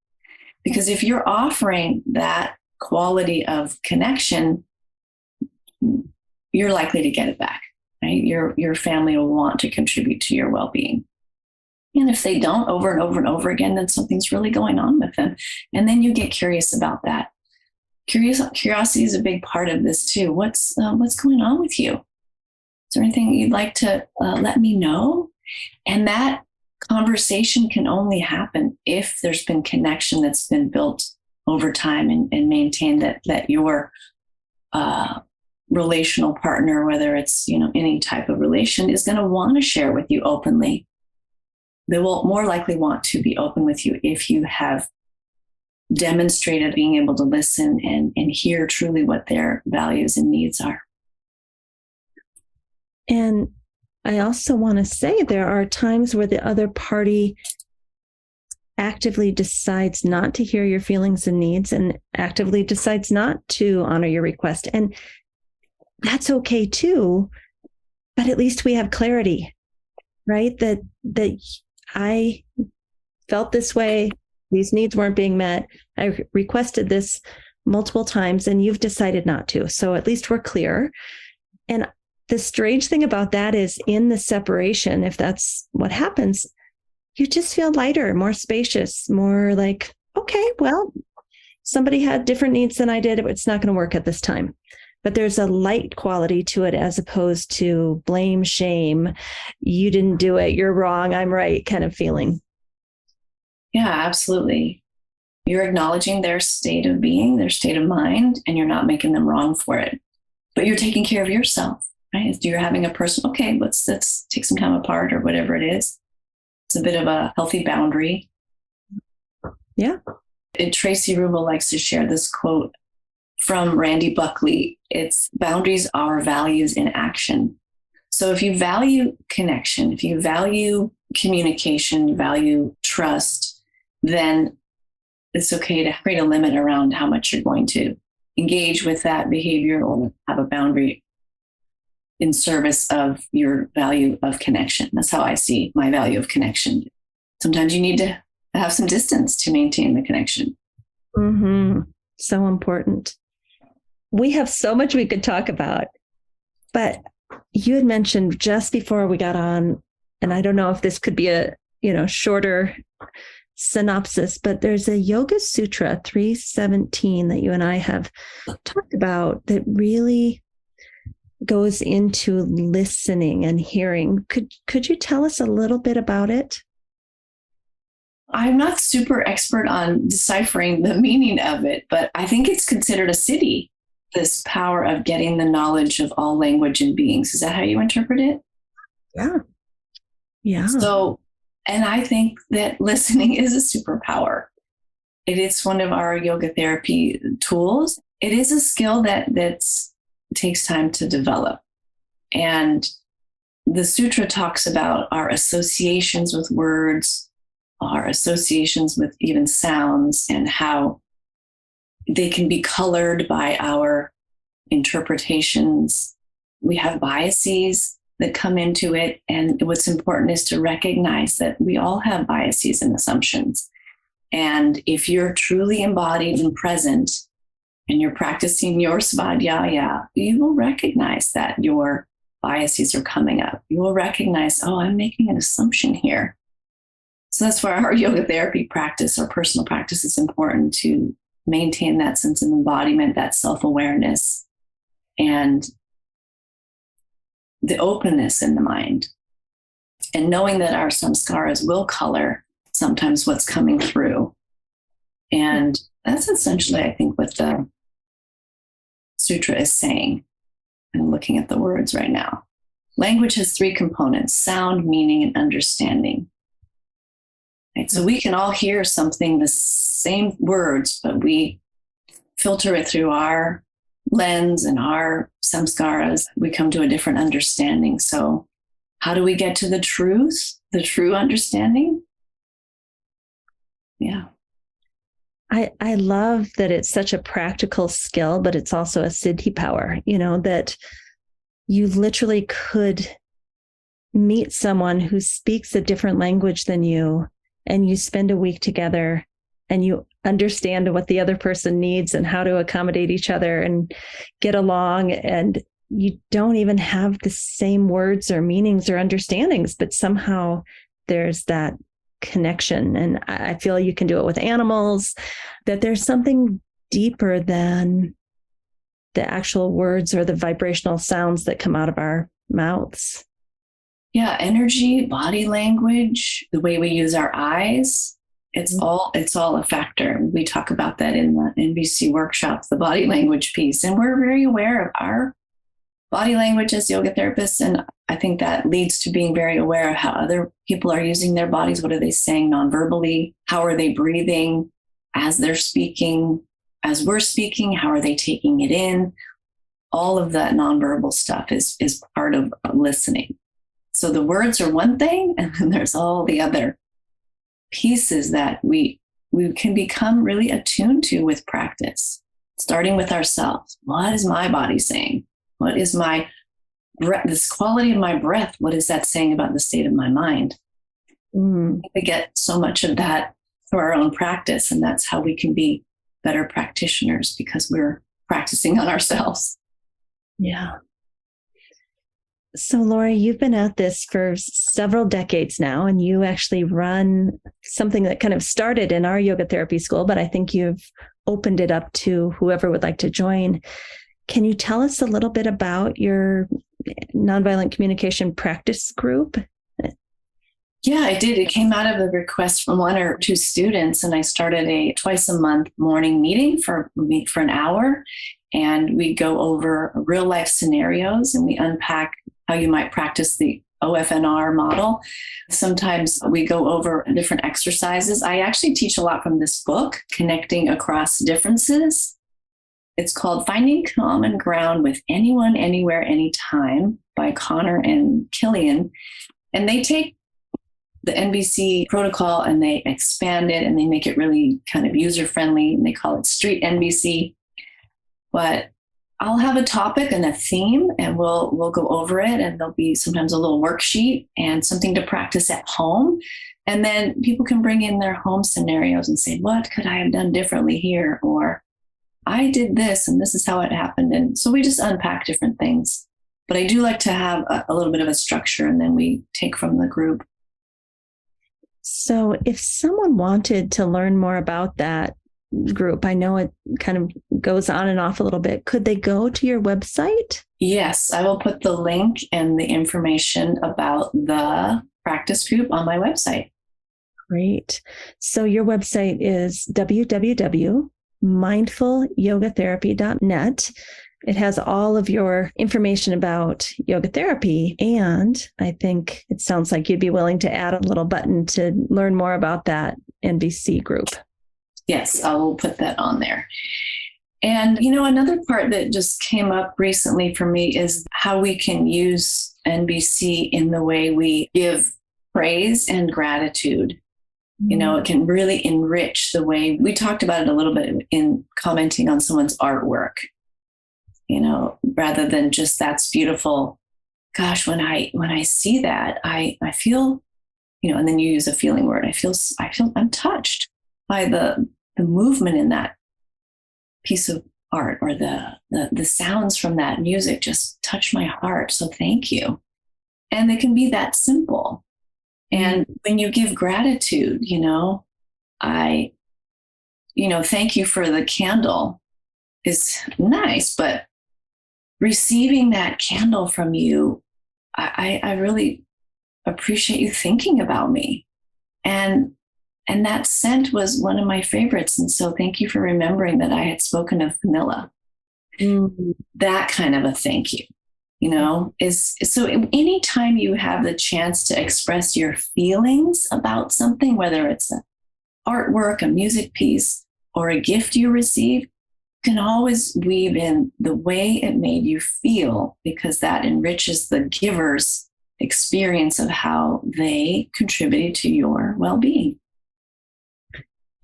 Because if you're offering that quality of connection, you're likely to get it back. Right? Your family will want to contribute to your well-being. And if they don't over and over and over again, then something's really going on with them. And then you get curious about that. Curiosity is a big part of this too. What's going on with you? Is there anything you'd like to let me know? And that conversation can only happen if there's been connection that's been built over time and maintained, that your relational partner, whether it's, any type of relation, is going to want to share with you openly. They will more likely want to be open with you if you have demonstrated being able to listen and hear truly what their values and needs are. And I also want to say there are times where the other party actively decides not to hear your feelings and needs and actively decides not to honor your request. And that's okay too, but at least we have clarity, right? That I felt this way. These needs weren't being met. I requested this multiple times and you've decided not to. So at least we're clear. And the strange thing about that is, in the separation, if that's what happens, you just feel lighter, more spacious, more like, okay, well, somebody had different needs than I did. It's not going to work at this time. but there's a light quality to it as opposed to blame, shame, you didn't do it, you're wrong, I'm right kind of feeling. Yeah, absolutely. You're acknowledging their state of being, their state of mind, and you're not making them wrong for it. But you're taking care of yourself, right? If you're having a person, okay, let's take some time apart or whatever it is. It's a bit of a healthy boundary. Yeah. Tracy Rubel likes to share this quote from Randy Buckley. It's boundaries are values in action. So if you value connection, if you value communication, you value trust, then it's okay to create a limit around how much you're going to engage with that behavior or have a boundary in service of your value of connection. That's how I see my value of connection. Sometimes you need to have some distance to maintain the connection. Mm-hmm. So important. We have so much we could talk about, but you had mentioned just before we got on, and I don't know if this could be a, shorter synopsis, but there's a Yoga Sutra 317 that you and I have talked about that really goes into listening and hearing. Could you tell us a little bit about it? I'm not super expert on deciphering the meaning of it, but I think it's considered a siddhi, this power of getting the knowledge of all language and beings. Is that how you interpret it? Yeah. Yeah. So, and I think that listening is a superpower. It is one of our yoga therapy tools. It is a skill that takes time to develop. And the sutra talks about our associations with words, our associations with even sounds, and how they can be colored by our interpretations. We have biases that come into it. And what's important is to recognize that we all have biases and assumptions. And if you're truly embodied and present and you're practicing your svadhyaya, you will recognize that your biases are coming up. You will recognize, oh, I'm making an assumption here. So that's why our yoga therapy practice, our personal practice, is important to maintain that sense of embodiment, that self-awareness, and the openness in the mind. And knowing that our samskaras will color sometimes what's coming through. And that's essentially, I think, what the sutra is saying. I'm looking at the words right now. Language has three components: sound, meaning, and understanding. Right? So we can all hear something, the same words, but we filter it through our lens and our samskaras. We come to a different understanding. So how do we get to the truth, the true understanding? Yeah. I love that it's such a practical skill, but it's also a siddhi power, that you literally could meet someone who speaks a different language than you, and you spend a week together and you understand what the other person needs and how to accommodate each other and get along. And you don't even have the same words or meanings or understandings, but somehow there's that connection. And I feel you can do it with animals, that there's something deeper than the actual words or the vibrational sounds that come out of our mouths. Yeah, energy, body language, the way we use our eyes, it's all a factor. We talk about that in the NBC workshops, the body language piece. And we're very aware of our body language as yoga therapists. And I think that leads to being very aware of how other people are using their bodies. What are they saying non-verbally? How are they breathing as they're speaking? As we're speaking, how are they taking it in? All of that nonverbal stuff is part of listening. So the words are one thing, and then there's all the other pieces that we can become really attuned to with practice, starting with ourselves. What is my body saying? What is my breath, this quality of my breath? What is that saying about the state of my mind? We get so much of that through our own practice, and that's how we can be better practitioners, because we're practicing on ourselves. Yeah. So, Laurie, you've been at this for several decades now, and you actually run something that kind of started in our yoga therapy school, but I think you've opened it up to whoever would like to join. Can you tell us a little bit about your nonviolent communication practice group? Yeah, I did. It came out of a request from one or two students, and I started a twice a month morning meeting for an hour. And we go over real life scenarios and we unpack how you might practice the OFNR model. Sometimes we go over different exercises. I actually teach a lot from this book, Connecting Across Differences. It's called Finding Common Ground with Anyone, Anywhere, Anytime by Connor and Killian. And they take the NBC protocol and they expand it and they make it really kind of user friendly, and they call it Street NBC. But I'll have a topic and a theme, and we'll go over it, and there'll be sometimes a little worksheet and something to practice at home. And then people can bring in their home scenarios and say, what could I have done differently here? Or I did this and this is how it happened. And so we just unpack different things. But I do like to have a little bit of a structure, and then we take from the group. So if someone wanted to learn more about that group, I know it kind of goes on and off a little bit, could they go to your website? Yes, I will put the link and the information about the practice group on my website. Great. So your website is www.mindfulyogatherapy.net. It has all of your information about yoga therapy. And I think it sounds like you'd be willing to add a little button to learn more about that NBC group. Yes, I will put that on there. And, another part that just came up recently for me is how we can use NBC in the way we give praise and gratitude. It can really enrich the way we talked about it a little bit in commenting on someone's artwork. Rather than just that's beautiful. Gosh, when I see that, I feel, and then you use a feeling word. I feel I'm touched by the movement in that piece of art, or the sounds from that music just touch my heart. So thank you. And it can be that simple. And when you give gratitude, thank you for the candle is nice, but receiving that candle from you, I really appreciate you thinking about me. And that scent was one of my favorites. And so thank you for remembering that I had spoken of vanilla. That kind of a thank you, is so anytime you have the chance to express your feelings about something, whether it's an artwork, a music piece, or a gift you receive, can always weave in the way it made you feel, because that enriches the giver's experience of how they contributed to your well-being.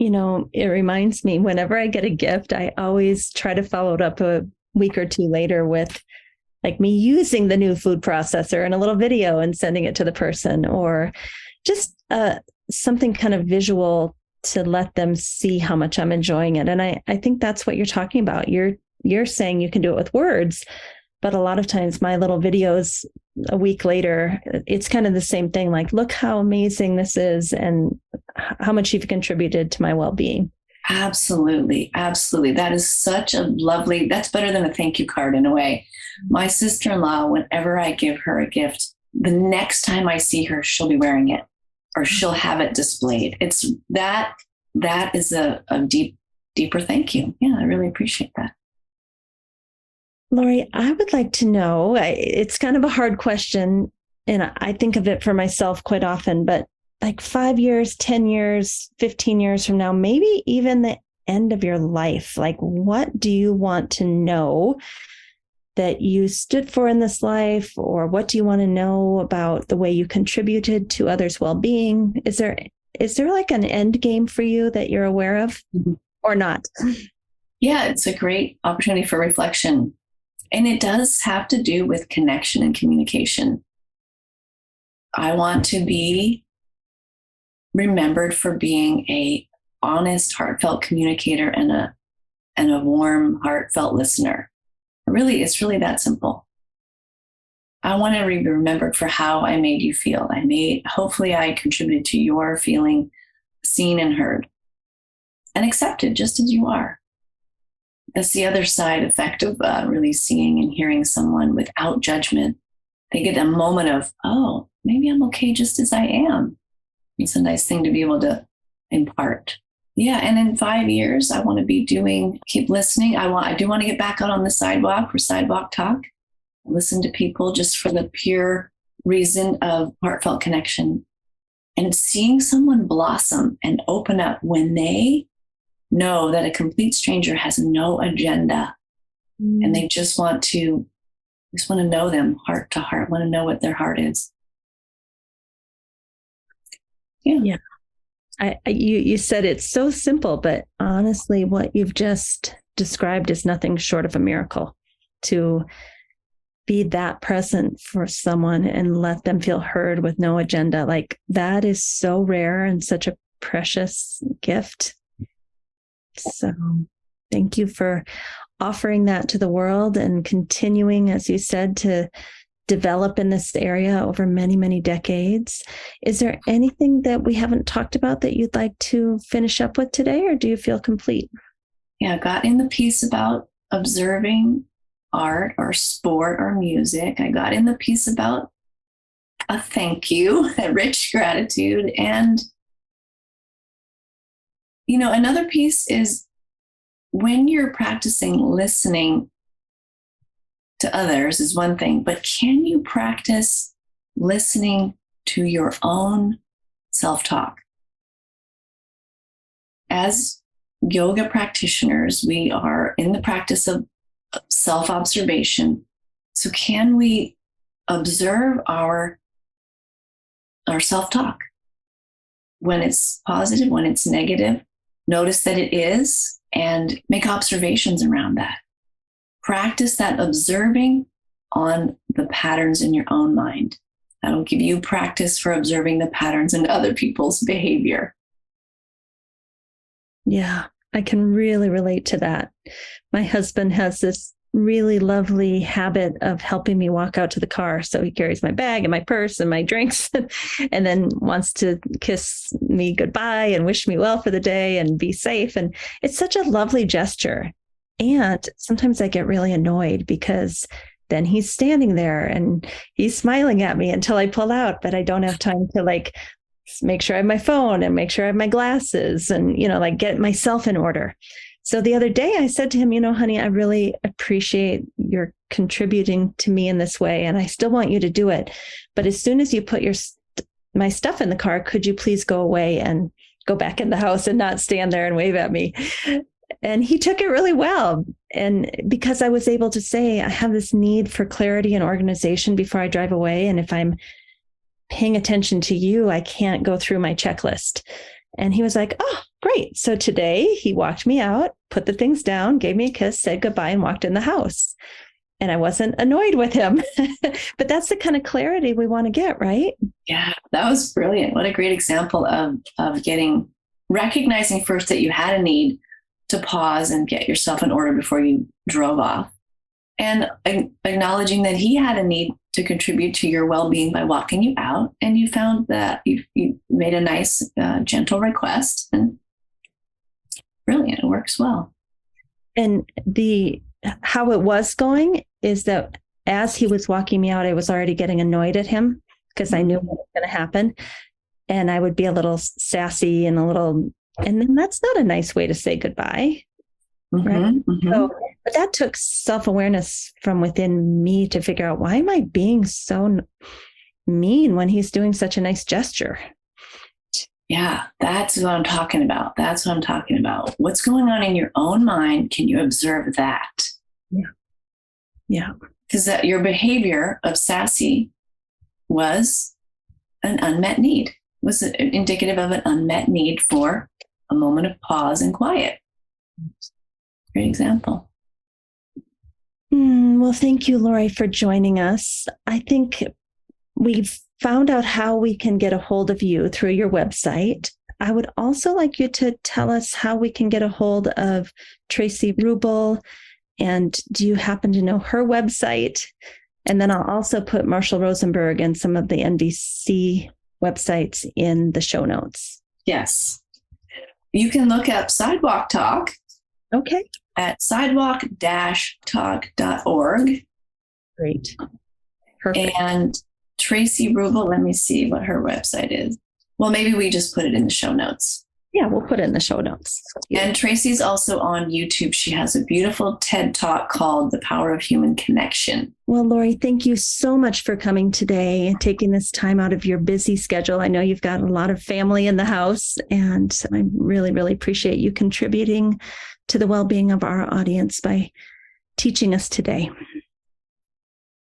It reminds me, whenever I get a gift, I always try to follow it up a week or two later with like me using the new food processor and a little video and sending it to the person, or just something kind of visual to let them see how much I'm enjoying it. And I think that's what you're talking about. You're saying you can do it with words, but a lot of times my little videos a week later, it's kind of the same thing. Like, look how amazing this is and how much you've contributed to my well-being. Absolutely. Absolutely. That is such a lovely, that's better than a thank you card in a way. My sister-in-law, whenever I give her a gift, the next time I see her, she'll be wearing it, or she'll have it displayed. It's that is a deeper thank you. Yeah, I really appreciate that. Laurie, I would like to know, it's kind of a hard question, and I think of it for myself quite often, but like 5 years, 10 years, 15 years from now, maybe even the end of your life, like what do you want to know that you stood for in this life? Or what do you want to know about the way you contributed to others' well-being? Is there like an end game for you that you're aware of, or not? Yeah, it's a great opportunity for reflection. And it does have to do with connection and communication. I want to be remembered for being a honest, heartfelt communicator and a warm, heartfelt listener. It's really that simple. I want to be remembered for how I made you feel. Hopefully I contributed to your feeling seen and heard and accepted just as you are. that's the other side effect of really seeing and hearing someone without judgment. They get a moment of, oh, maybe I'm okay just as I am. It's a nice thing to be able to impart. Yeah. And in 5 years, I want to keep listening. I do want to get back out on the sidewalk for sidewalk talk. Listen to people just for the pure reason of heartfelt connection, and seeing someone blossom and open up when they know that a complete stranger has no agenda and they just want to know them heart to heart, want to know what their heart is. Yeah. You said it's so simple, but honestly, what you've just described is nothing short of a miracle. To be that present for someone and let them feel heard with no agenda, like that is so rare and such a precious gift. So thank you for offering that to the world and continuing, as you said, to develop in this area over many, many decades. Is there anything that we haven't talked about that you'd like to finish up with today, or do you feel complete? Yeah, I got in the piece about observing art or sport or music. I got in the piece about a thank you, a rich gratitude. And, another piece is when you're practicing listening to others is one thing, but can you practice listening to your own self-talk? As yoga practitioners, we are in the practice of self-observation. So can we observe our self-talk? When it's positive, when it's negative, notice that it is and make observations around that. Practice that observing on the patterns in your own mind. That'll give you practice for observing the patterns in other people's behavior. Yeah, I can really relate to that. My husband has this really lovely habit of helping me walk out to the car. So he carries my bag and my purse and my drinks and then wants to kiss me goodbye and wish me well for the day and be safe. And it's such a lovely gesture. And sometimes I get really annoyed because then he's standing there and he's smiling at me until I pull out, but I don't have time to make sure I have my phone and make sure I have my glasses and, get myself in order. So the other day I said to him, honey, I really appreciate your contributing to me in this way, and I still want you to do it. But as soon as you put my stuff in the car, could you please go away and go back in the house and not stand there and wave at me? And he took it really well. And because I was able to say, I have this need for clarity and organization before I drive away. And if I'm paying attention to you, I can't go through my checklist. And he was like, oh, great. So today he walked me out, put the things down, gave me a kiss, said goodbye, and walked in the house. And I wasn't annoyed with him. But that's the kind of clarity we want to get, right? Yeah, that was brilliant. What a great example of recognizing first that you had a need to pause and get yourself in order before you drove off, and acknowledging that he had a need to contribute to your well-being by walking you out. And you found that you made a nice, gentle request, and brilliant. It works well. And how it was going is that as he was walking me out, I was already getting annoyed at him because I knew what was going to happen. And I would be a little sassy and then that's not a nice way to say goodbye. Right. Mm-hmm. So, but that took self-awareness from within me to figure out, why am I being so mean when he's doing such a nice gesture? Yeah, that's what I'm talking about. What's going on in your own mind? Can you observe that? Yeah. Because your behavior of sassy was an unmet need, was indicative of an unmet need for a moment of pause and quiet. Great example. Well, thank you, Laurie, for joining us. I think we've found out how we can get a hold of you through your website. I would also like you to tell us how we can get a hold of Tracy Rubel. And do you happen to know her website? And then I'll also put Marshall Rosenberg and some of the NVC websites in the show notes. Yes. You can look up Sidewalk Talk Okay. at sidewalk-talk.org. Great. Perfect. And Tracy Rubel, let me see what her website is. Well, maybe we just put it in the show notes. Yeah, we'll put it in the show notes. And Tracy's also on YouTube. She has a beautiful TED Talk called The Power of Human Connection. Well, Laurie, thank you so much for coming today and taking this time out of your busy schedule. I know you've got a lot of family in the house, and I really, really appreciate you contributing to the well-being of our audience by teaching us today.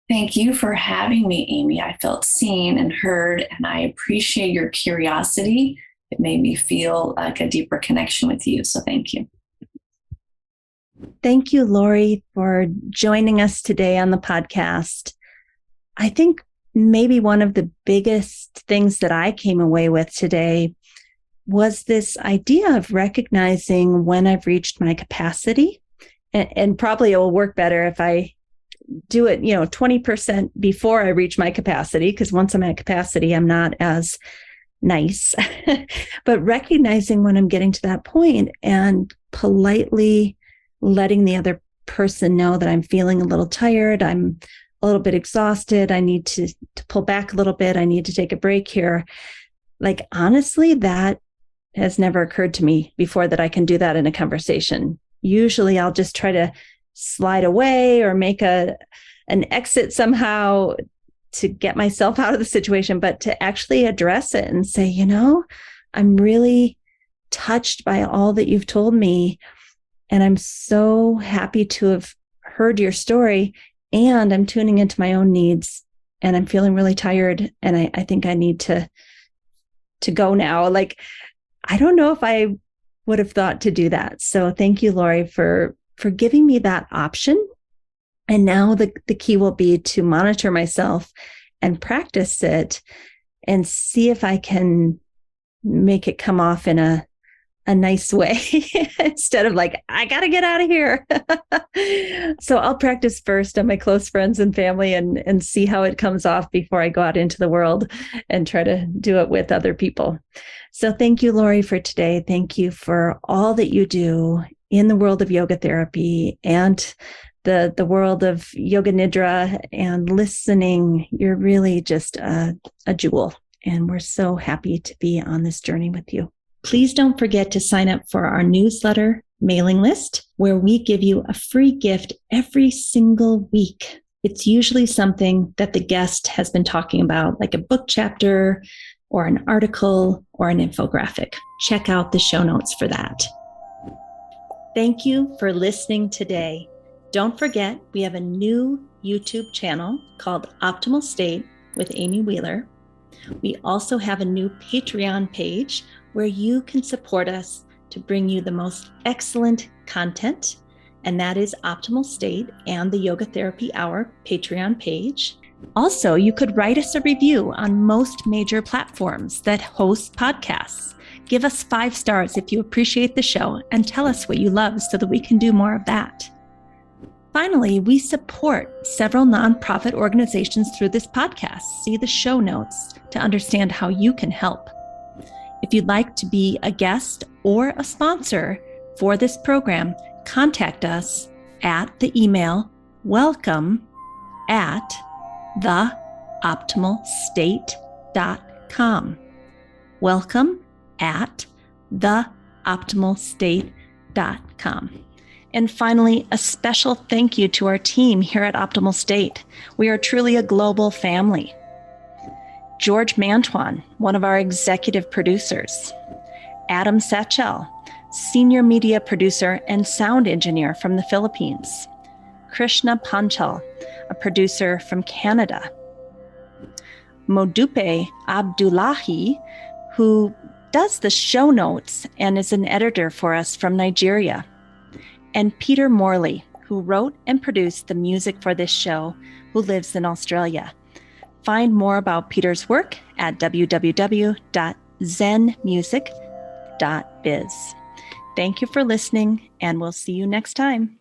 Thank you for having me, Amy. I felt seen and heard, and I appreciate your curiosity. It made me feel like a deeper connection with you. So thank you. Thank you, Laurie, for joining us today on the podcast. I think maybe one of the biggest things that I came away with today was this idea of recognizing when I've reached my capacity. And probably it will work better if I do it, 20% before I reach my capacity, because once I'm at capacity, I'm not as nice. But recognizing when I'm getting to that point and politely letting the other person know that I'm feeling a little tired, I'm a little bit exhausted, I need to pull back a little bit, I need to take a break here. Like, honestly, that has never occurred to me before, that I can do that in a conversation. Usually I'll just try to slide away or make an exit somehow to get myself out of the situation, but to actually address it and say, I'm really touched by all that you've told me. And I'm so happy to have heard your story, and I'm tuning into my own needs, and I'm feeling really tired. And I think I need to go now. Like, I don't know if I would have thought to do that. So thank you, Laurie, for giving me that option. And now the key will be to monitor myself and practice it and see if I can make it come off in a nice way instead of like, I got to get out of here. So I'll practice first on my close friends and family and see how it comes off before I go out into the world and try to do it with other people. So thank you, Laurie, for today. Thank you for all that you do in the world of yoga therapy and the world of yoga nidra and listening. You're really just a jewel, and we're so happy to be on this journey with you. Please don't forget to sign up for our newsletter mailing list, where we give you a free gift every single week. It's usually something that the guest has been talking about, like a book chapter or an article or an infographic. Check out the show notes for that. Thank you for listening today. Don't forget, we have a new YouTube channel called Optimal State with Amy Wheeler. We also have a new Patreon page where you can support us to bring you the most excellent content, and that is Optimal State and the Yoga Therapy Hour Patreon page. Also, you could write us a review on most major platforms that host podcasts. Give us 5 stars if you appreciate the show, and tell us what you love so that we can do more of that. Finally, we support several nonprofit organizations through this podcast. See the show notes to understand how you can help. If you'd like to be a guest or a sponsor for this program, contact us at the email welcome@theoptimalstate.com. welcome@theoptimalstate.com. And finally, a special thank you to our team here at Optimal State. We are truly a global family. George Mantuan, one of our executive producers. Adam Satchel, senior media producer and sound engineer from the Philippines. Krishna Panchal, a producer from Canada. Modupe Abdullahi, who does the show notes and is an editor for us from Nigeria. And Peter Morley, who wrote and produced the music for this show, who lives in Australia. Find more about Peter's work at www.zenmusic.biz. Thank you for listening, and we'll see you next time.